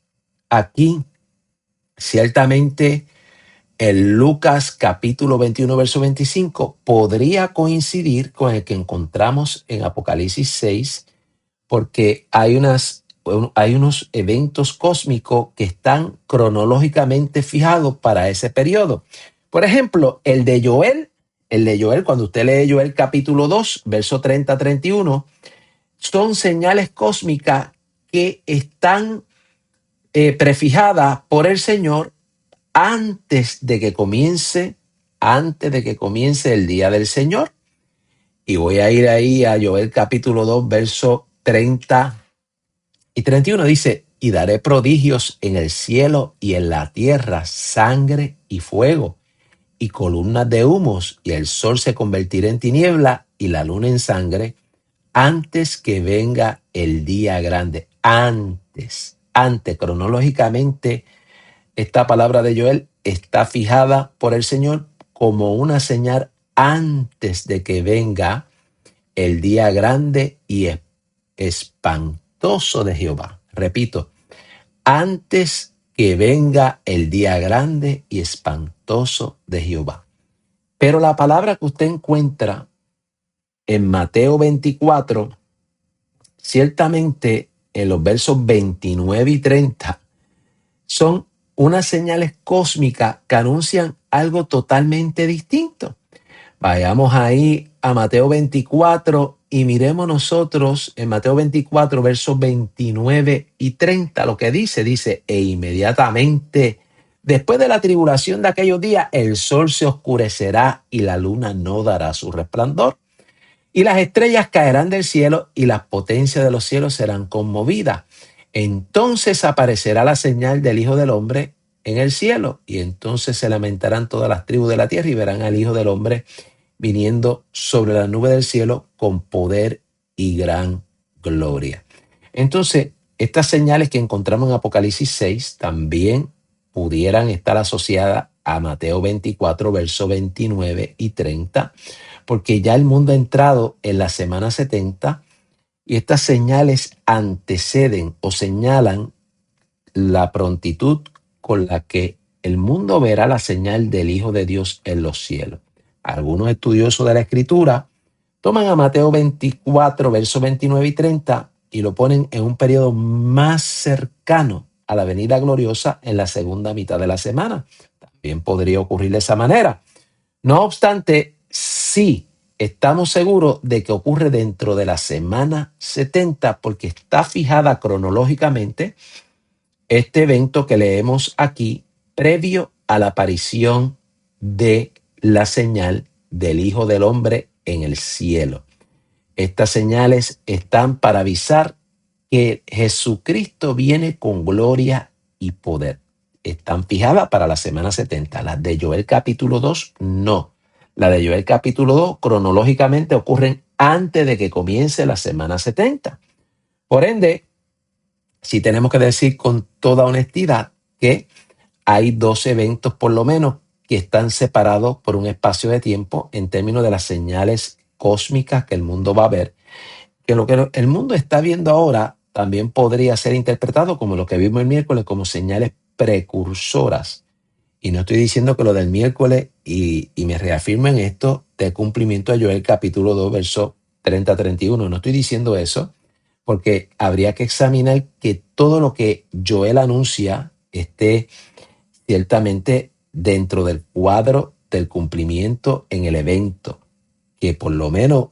aquí, ciertamente. El Lucas capítulo 21, verso 25 podría coincidir con el que encontramos en Apocalipsis 6, porque hay unos eventos cósmicos que están cronológicamente fijados para ese periodo. Por ejemplo, el de Joel, cuando usted lee Joel capítulo 2, verso 30 a 31, son señales cósmicas que están prefijadas por el Señor antes de que comience el día del Señor. Y voy a ir ahí a Joel capítulo 2, verso 30 y 31. Dice: y daré prodigios en el cielo y en la tierra, sangre y fuego, y columnas de humos, y el sol se convertirá en tiniebla y la luna en sangre, antes que venga el día grande. Antes, cronológicamente, esta palabra de Joel está fijada por el Señor como una señal antes de que venga el día grande y espantoso de Jehová. Repito, antes que venga el día grande y espantoso de Jehová. Pero la palabra que usted encuentra en Mateo 24, ciertamente en los versos 29 y 30, son unas señales cósmicas que anuncian algo totalmente distinto. Vayamos ahí a Mateo 24 y miremos nosotros en Mateo 24, versos 29 y 30, lo que dice, e inmediatamente después de la tribulación de aquellos días, el sol se oscurecerá y la luna no dará su resplandor, y las estrellas caerán del cielo y las potencias de los cielos serán conmovidas. Entonces aparecerá la señal del Hijo del Hombre en el cielo, y entonces se lamentarán todas las tribus de la tierra y verán al Hijo del Hombre viniendo sobre la nube del cielo con poder y gran gloria. Entonces, estas señales que encontramos en Apocalipsis 6 también pudieran estar asociadas a Mateo 24, versos 29 y 30, porque ya el mundo ha entrado en la semana 70, Y estas señales anteceden o señalan la prontitud con la que el mundo verá la señal del Hijo de Dios en los cielos. Algunos estudiosos de la Escritura toman a Mateo 24, versos 29 y 30 y lo ponen en un periodo más cercano a la venida gloriosa en la segunda mitad de la semana. También podría ocurrir de esa manera. No obstante, sí estamos seguros de que ocurre dentro de la semana 70 porque está fijada cronológicamente este evento que leemos aquí previo a la aparición de la señal del Hijo del Hombre en el cielo. Estas señales están para avisar que Jesucristo viene con gloria y poder. Están fijadas para la semana 70. Las de Joel capítulo 2, no. Las de Joel capítulo 2 cronológicamente ocurren antes de que comience la semana 70. Por ende, sí tenemos que decir con toda honestidad que hay dos eventos por lo menos que están separados por un espacio de tiempo en términos de las señales cósmicas que el mundo va a ver, que lo que el mundo está viendo ahora también podría ser interpretado como lo que vimos el miércoles, como señales precursoras. Y no estoy diciendo que lo del miércoles, y me reafirmo en esto, de cumplimiento de Joel capítulo 2, verso 30-31. No estoy diciendo eso, porque habría que examinar que todo lo que Joel anuncia esté ciertamente dentro del cuadro del cumplimiento en el evento, que por lo menos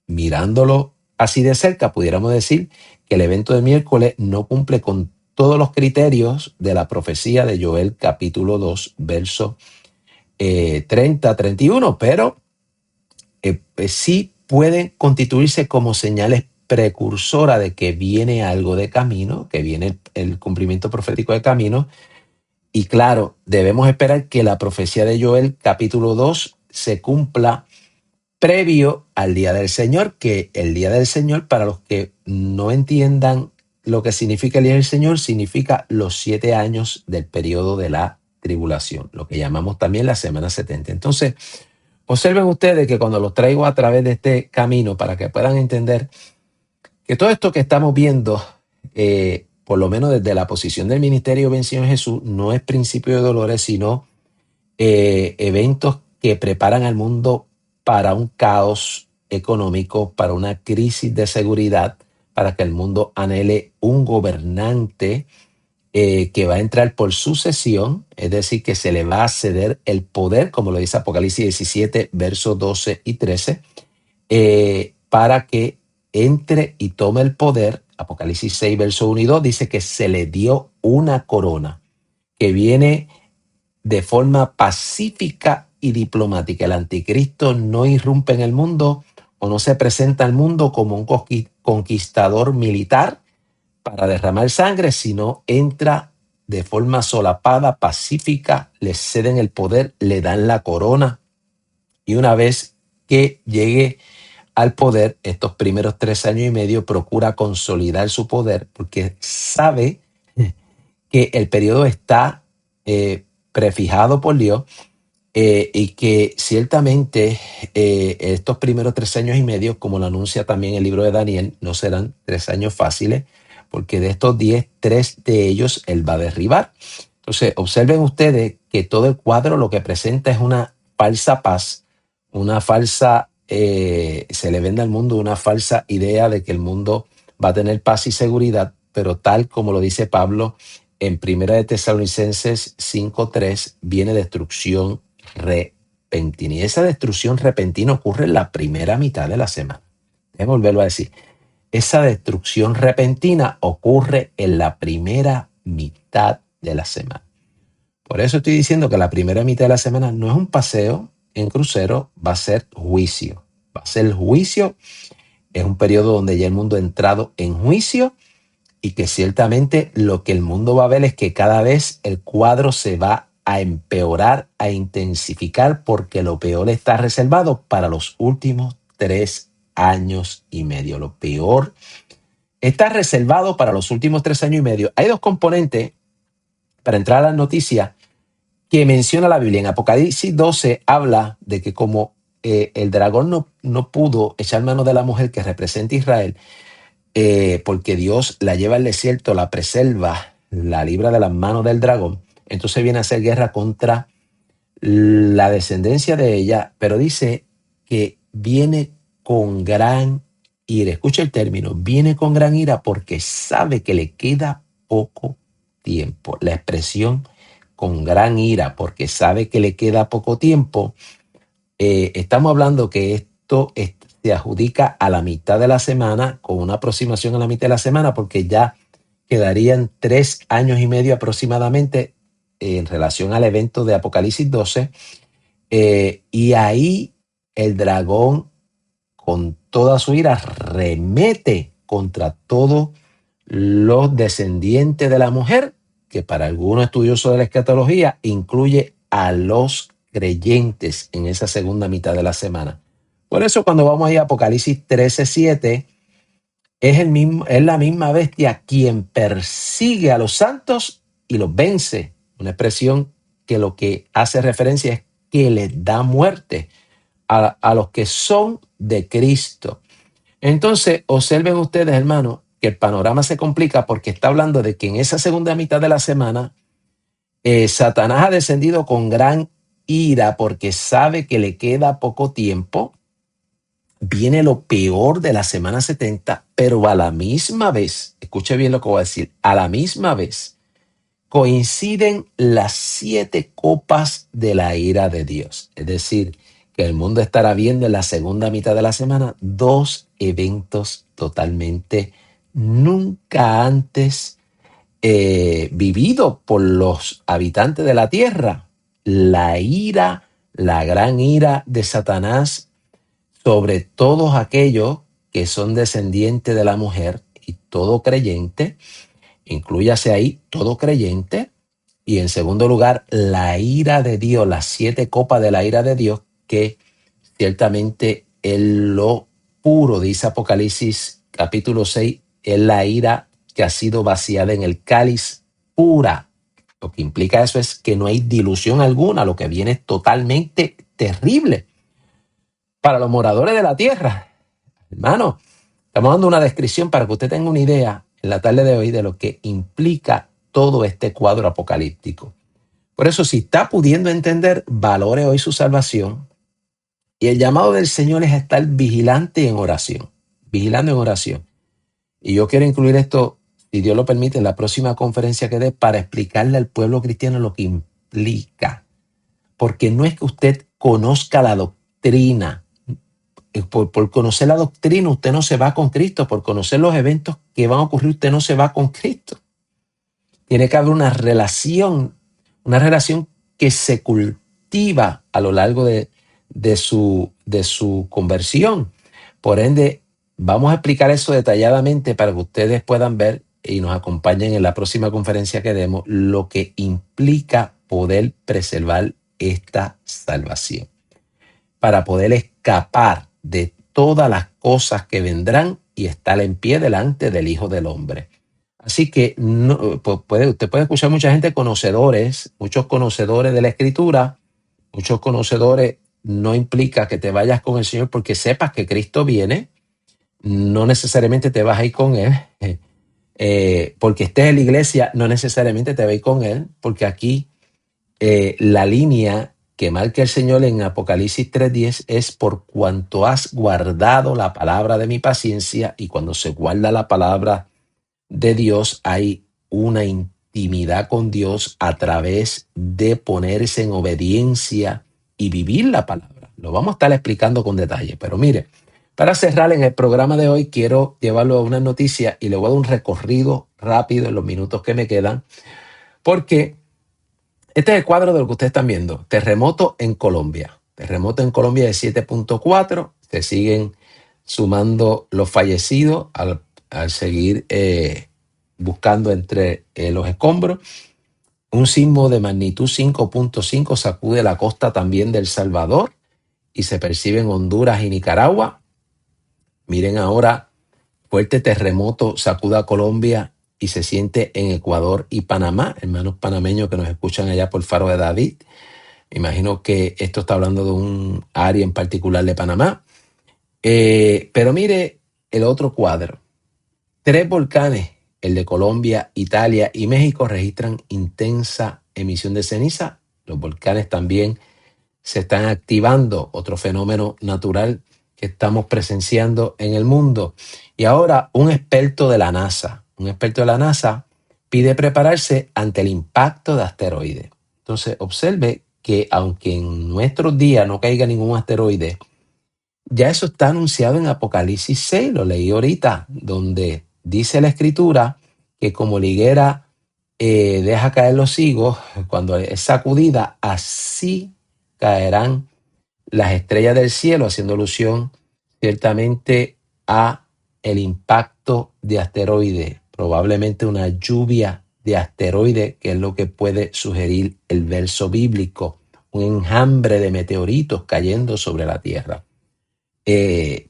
mirándolo así de cerca pudiéramos decir que el evento de miércoles no cumple con todos los criterios de la profecía de Joel capítulo 2, verso 30-31, pero sí pueden constituirse como señales precursoras de que viene algo de camino, que viene el cumplimiento profético de camino. Y claro, debemos esperar que la profecía de Joel capítulo 2 se cumpla previo al día del Señor, que el día del Señor, para los que no entiendan lo que significa el día del Señor, significa los 7 años del periodo de la tribulación, lo que llamamos también la semana 70. Entonces, observen ustedes que cuando los traigo a través de este camino para que puedan entender que todo esto que estamos viendo, por lo menos desde la posición del ministerio Venció en Jesús, no es principio de dolores, sino eventos que preparan al mundo para un caos económico, para una crisis de seguridad, para que el mundo anhele un gobernante que va a entrar por sucesión, es decir, que se le va a ceder el poder, como lo dice Apocalipsis 17, versos 12 y 13, para que entre y tome el poder. Apocalipsis 6, verso 1 y 2 dice que se le dio una corona que viene de forma pacífica y diplomática. El anticristo no irrumpe en el mundo o no se presenta al mundo como un conquistador militar para derramar sangre, sino entra de forma solapada, pacífica, le ceden el poder, le dan la corona y una vez que llegue al poder, estos primeros 3 años y medio procura consolidar su poder porque sabe que el periodo está prefijado por Dios y que ciertamente estos primeros 3 años y medio, como lo anuncia también el libro de Daniel, no serán 3 años fáciles, porque de estos 10, 3 de ellos él va a derribar. Entonces, observen ustedes que todo el cuadro lo que presenta es una falsa paz, una falsa, se le vende al mundo una falsa idea de que el mundo va a tener paz y seguridad, pero tal como lo dice Pablo en Primera de Tesalonicenses 5:3, viene destrucción repentina. Y esa destrucción repentina ocurre en la primera mitad de la semana. Déjame volverlo a decir. Esa destrucción repentina ocurre en la primera mitad de la semana. Por eso estoy diciendo que la primera mitad de la semana no es un paseo en crucero, va a ser juicio. Va a ser juicio. Es un periodo donde ya el mundo ha entrado en juicio y que ciertamente lo que el mundo va a ver es que cada vez el cuadro se va a empeorar, a intensificar, porque lo peor está reservado para los últimos 3 años y medio. Lo peor está reservado para los últimos 3 años y medio. Hay dos componentes para entrar a las noticias que menciona la Biblia. En Apocalipsis 12 habla de que como el dragón no pudo echar mano de la mujer que representa a Israel, porque Dios la lleva al desierto, la preserva, la libra de las manos del dragón. Entonces viene a hacer guerra contra la descendencia de ella, pero dice que viene con gran ira. Escucha el término, viene con gran ira porque sabe que le queda poco tiempo. La expresión con gran ira porque sabe que le queda poco tiempo, estamos hablando que se adjudica a la mitad de la semana, con una aproximación a la mitad de la semana, porque ya quedarían 3 años y medio aproximadamente en relación al evento de Apocalipsis 12. Y ahí el dragón, con toda su ira, remete contra todos los descendientes de la mujer, que para algunos estudiosos de la escatología incluye a los creyentes en esa segunda mitad de la semana. Por eso cuando vamos a ir a Apocalipsis 13:7, es la misma bestia quien persigue a los santos y los vence. Una expresión que lo que hace referencia es que les da muerte a los que son de Cristo. Entonces, observen ustedes, hermanos, que el panorama se complica porque está hablando de que en esa segunda mitad de la semana, Satanás ha descendido con gran ira porque sabe que le queda poco tiempo. Viene lo peor de la semana 70, pero a la misma vez, escuche bien lo que voy a decir, a la misma vez coinciden las 7 copas de la ira de Dios. Es decir, que el mundo estará viendo en la segunda mitad de la semana 2 eventos totalmente nunca antes vividos por los habitantes de la tierra. La ira, la gran ira de Satanás sobre todos aquellos que son descendientes de la mujer y todo creyente, inclúyase ahí todo creyente. Y en segundo lugar, la ira de Dios, las 7 copas de la ira de Dios, que ciertamente es lo puro, dice Apocalipsis capítulo 6, es la ira que ha sido vaciada en el cáliz pura. Lo que implica eso es que no hay dilución alguna, lo que viene es totalmente terrible para los moradores de la tierra. Hermano, estamos dando una descripción para que usted tenga una idea en la tarde de hoy de lo que implica todo este cuadro apocalíptico. Por eso, si está pudiendo entender, valore hoy su salvación. Y el llamado del Señor es a estar vigilante en oración, vigilando en oración. Y yo quiero incluir esto, si Dios lo permite, en la próxima conferencia que dé para explicarle al pueblo cristiano lo que implica. Porque no es que usted conozca la doctrina. Por conocer la doctrina usted no se va con Cristo. Por conocer los eventos que van a ocurrir usted no se va con Cristo. Tiene que haber una relación que se cultiva a lo largo de su conversión. Por ende, vamos a explicar eso detalladamente para que ustedes puedan ver y nos acompañen en la próxima conferencia que demos lo que implica poder preservar esta salvación, para poder escapar de todas las cosas que vendrán y estar en pie delante del Hijo del Hombre. Así que usted puede escuchar mucha gente muchos conocedores de la Escritura, muchos conocedores. No implica que te vayas con el Señor porque sepas que Cristo viene. No necesariamente te vas a ir con Él. Porque estés en la iglesia, no necesariamente te vas a ir con Él, porque aquí la línea que marca el Señor en Apocalipsis 3:10 es por cuanto has guardado la palabra de mi paciencia. Y cuando se guarda la palabra de Dios, hay una intimidad con Dios a través de ponerse en obediencia y vivir la palabra. Lo vamos a estar explicando con detalle, pero mire, para cerrar en el programa de hoy, quiero llevarlo a una noticia y le voy a dar un recorrido rápido en los minutos que me quedan, porque este es el cuadro de lo que ustedes están viendo. Terremoto en Colombia. Terremoto en Colombia de 7.4. Se siguen sumando los fallecidos al seguir buscando entre los escombros. Un sismo de magnitud 5.5 sacude la costa también de El Salvador y se percibe en Honduras y Nicaragua. Miren ahora, fuerte terremoto sacude a Colombia y se siente en Ecuador y Panamá. Hermanos panameños que nos escuchan allá por Faro de David. Me imagino que esto está hablando de un área en particular de Panamá. Pero mire el otro cuadro. Tres volcanes, el de Colombia, Italia y México, registran intensa emisión de ceniza. Los volcanes también se están activando, otro fenómeno natural que estamos presenciando en el mundo. Y ahora un experto de la NASA pide prepararse ante el impacto de asteroides. Entonces, observe que aunque en nuestros días no caiga ningún asteroide, ya eso está anunciado en Apocalipsis 6, lo leí ahorita, donde dice la escritura que como la higuera deja caer los higos, cuando es sacudida, así caerán las estrellas del cielo, haciendo alusión ciertamente a el impacto de asteroides, probablemente una lluvia de asteroides, que es lo que puede sugerir el verso bíblico, un enjambre de meteoritos cayendo sobre la tierra.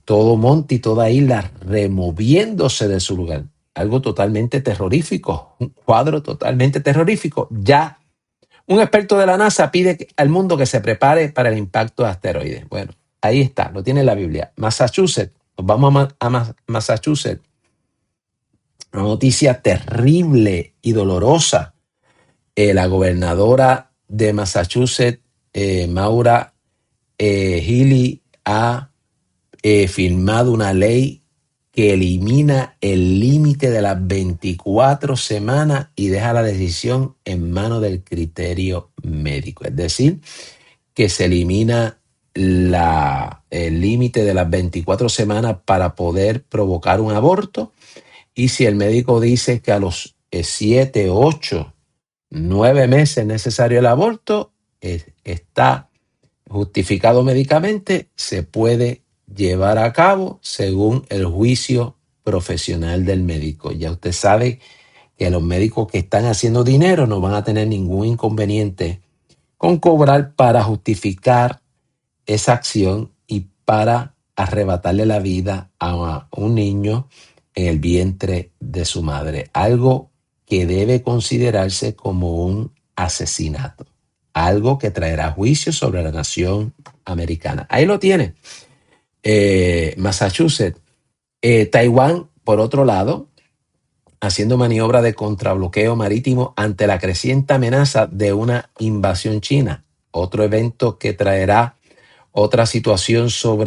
Todo monte y toda isla removiéndose de su lugar. Algo totalmente terrorífico, un cuadro totalmente terrorífico. Ya un experto de la NASA pide al mundo que se prepare para el impacto de asteroides. Bueno, ahí está, lo tiene en la Biblia. Massachusetts, nos vamos a Massachusetts. Una noticia terrible y dolorosa. La gobernadora de Massachusetts, Maura Healey, ha firmado una ley que elimina el límite de las 24 semanas y deja la decisión en manos del criterio médico. Es decir, que se elimina el límite de las 24 semanas para poder provocar un aborto. Y si el médico dice que a los 7, 8, 9 meses es necesario el aborto, está justificado médicamente, se puede llevar a cabo según el juicio profesional del médico. Ya usted sabe que los médicos que están haciendo dinero no van a tener ningún inconveniente con cobrar para justificar esa acción y para arrebatarle la vida a un niño en el vientre de su madre. Algo que debe considerarse como un asesinato. Algo que traerá juicio sobre la nación americana. Ahí lo tiene. Massachusetts. Taiwán, por otro lado, haciendo maniobra de contrabloqueo marítimo ante la creciente amenaza de una invasión china. Otro evento que traerá otra situación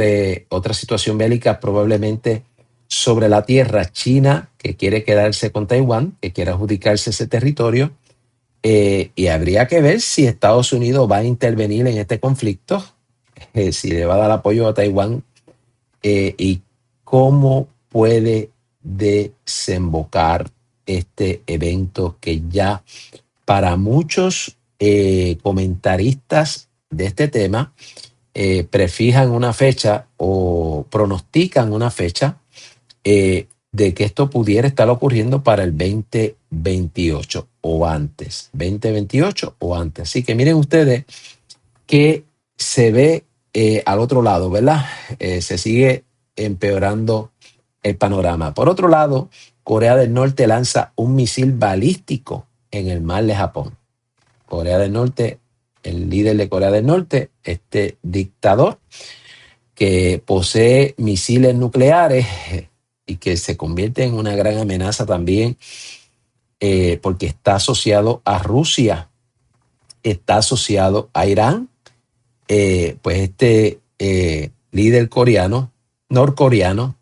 bélica probablemente sobre la tierra. China, que quiere quedarse con Taiwán, que quiere adjudicarse ese territorio, y habría que ver si Estados Unidos va a intervenir en este conflicto, si le va a dar apoyo a Taiwán, y cómo puede desembocar este evento que ya para muchos comentaristas de este tema prefijan una fecha o pronostican una fecha de que esto pudiera estar ocurriendo para el 2028 o antes. 2028 o antes. Así que miren ustedes que se ve al otro lado, ¿verdad? Se sigue empeorando el panorama. Por otro lado, Corea del Norte lanza un misil balístico en el mar de Japón. Corea del Norte, el líder de Corea del Norte, este dictador que posee misiles nucleares y que se convierte en una gran amenaza también porque está asociado a Rusia, está asociado a Irán. Pues este líder norcoreano,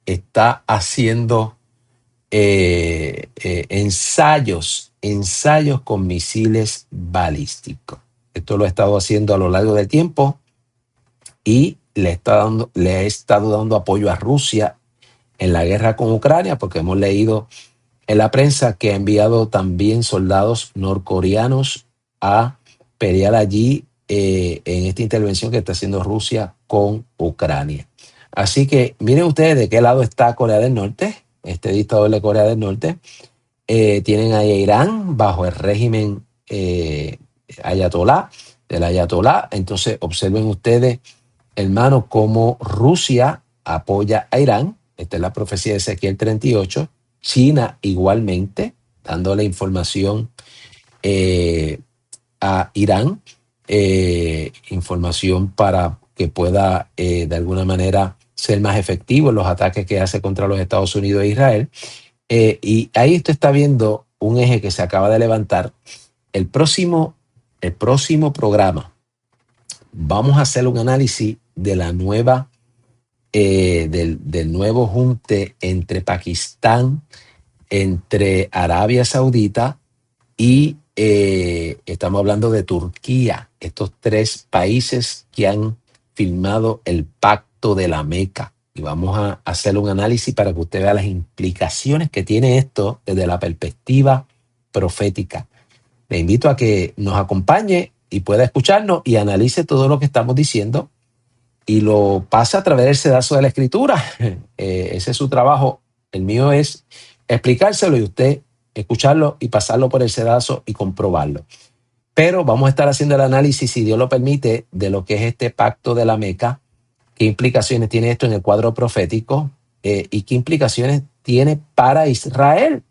está haciendo ensayos con misiles balísticos. Esto lo ha estado haciendo a lo largo del tiempo y le ha estado dando apoyo a Rusia en la guerra con Ucrania, porque hemos leído en la prensa que ha enviado también soldados norcoreanos a pelear allí en esta intervención que está haciendo Rusia con Ucrania. Así que miren ustedes de qué lado está Corea del Norte, este dictador de Corea del Norte. Tienen ahí a Irán bajo el régimen del ayatolá. Entonces observen ustedes, hermanos, cómo Rusia apoya a Irán. Esta es la profecía de Ezequiel 38. China igualmente, dándole información a Irán, información para que pueda de alguna manera ser más efectivo en los ataques que hace contra los Estados Unidos e Israel. Y ahí usted está viendo un eje que se acaba de levantar. El próximo programa vamos a hacer un análisis de la nueva, del nuevo junte entre Pakistán, entre Arabia Saudita y estamos hablando de Turquía, estos tres países que han firmado el Pacto de la Meca. Y vamos a hacer un análisis para que usted vea las implicaciones que tiene esto desde la perspectiva profética. Le invito a que nos acompañe y pueda escucharnos y analice todo lo que estamos diciendo y lo pasa a través del sedazo de la escritura. Ese es su trabajo. El mío es explicárselo y usted escucharlo y pasarlo por el sedazo y comprobarlo. Pero vamos a estar haciendo el análisis, si Dios lo permite, de lo que es este pacto de la Meca, qué implicaciones tiene esto en el cuadro profético y qué implicaciones tiene para Israel,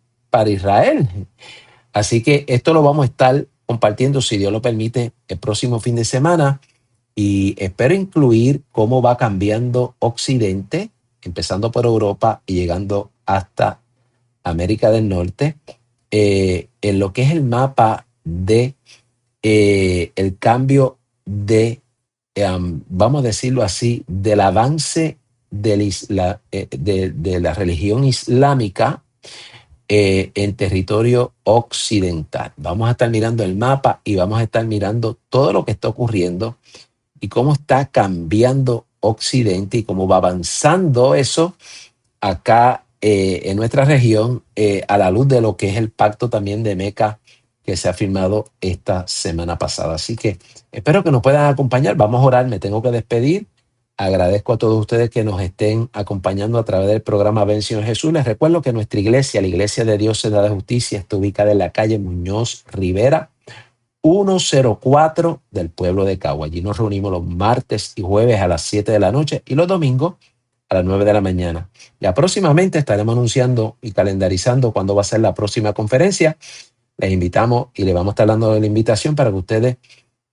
Así que esto lo vamos a estar compartiendo, si Dios lo permite, el próximo fin de semana. Y espero incluir cómo va cambiando Occidente, empezando por Europa y llegando hasta América del Norte, en lo que es el mapa de el cambio de, vamos a decirlo así, del avance de la religión islámica en territorio occidental. Vamos a estar mirando el mapa y vamos a estar mirando todo lo que está ocurriendo y cómo está cambiando Occidente y cómo va avanzando eso acá en nuestra región a la luz de lo que es el pacto también de Meca que se ha firmado esta semana pasada. Así que espero que nos puedan acompañar. Vamos a orar, me tengo que despedir. Agradezco a todos ustedes que nos estén acompañando a través del programa Ven Señor Jesús. Les recuerdo que nuestra iglesia, la Iglesia de Dios en la Justicia, está ubicada en la calle Muñoz Rivera, 104 del pueblo de Cagua. Allí nos reunimos los martes y jueves a las 7 de la noche y los domingos a las 9 de la mañana. Ya próximamente estaremos anunciando y calendarizando cuándo va a ser la próxima conferencia. Les invitamos y les vamos a estar dando la invitación para que ustedes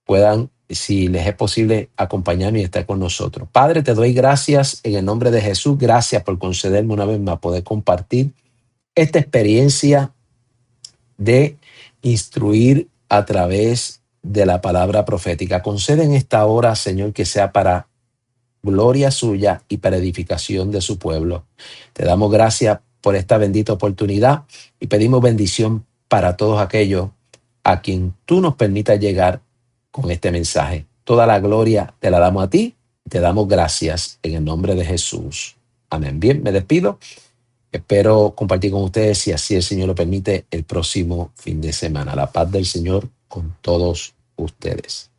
puedan, si les es posible, acompañarnos y estar con nosotros. Padre, te doy gracias en el nombre de Jesús. Gracias por concederme una vez más poder compartir esta experiencia de instruir a través de la palabra profética. Concede en esta hora, Señor, que sea para gloria suya y para edificación de su pueblo. Te damos gracias por esta bendita oportunidad y pedimos bendición para todos aquellos a quien tú nos permitas llegar con este mensaje. Toda la gloria te la damos a ti y te damos gracias en el nombre de Jesús. Amén. Bien, me despido. Espero compartir con ustedes, si así el Señor lo permite, el próximo fin de semana. La paz del Señor con todos ustedes.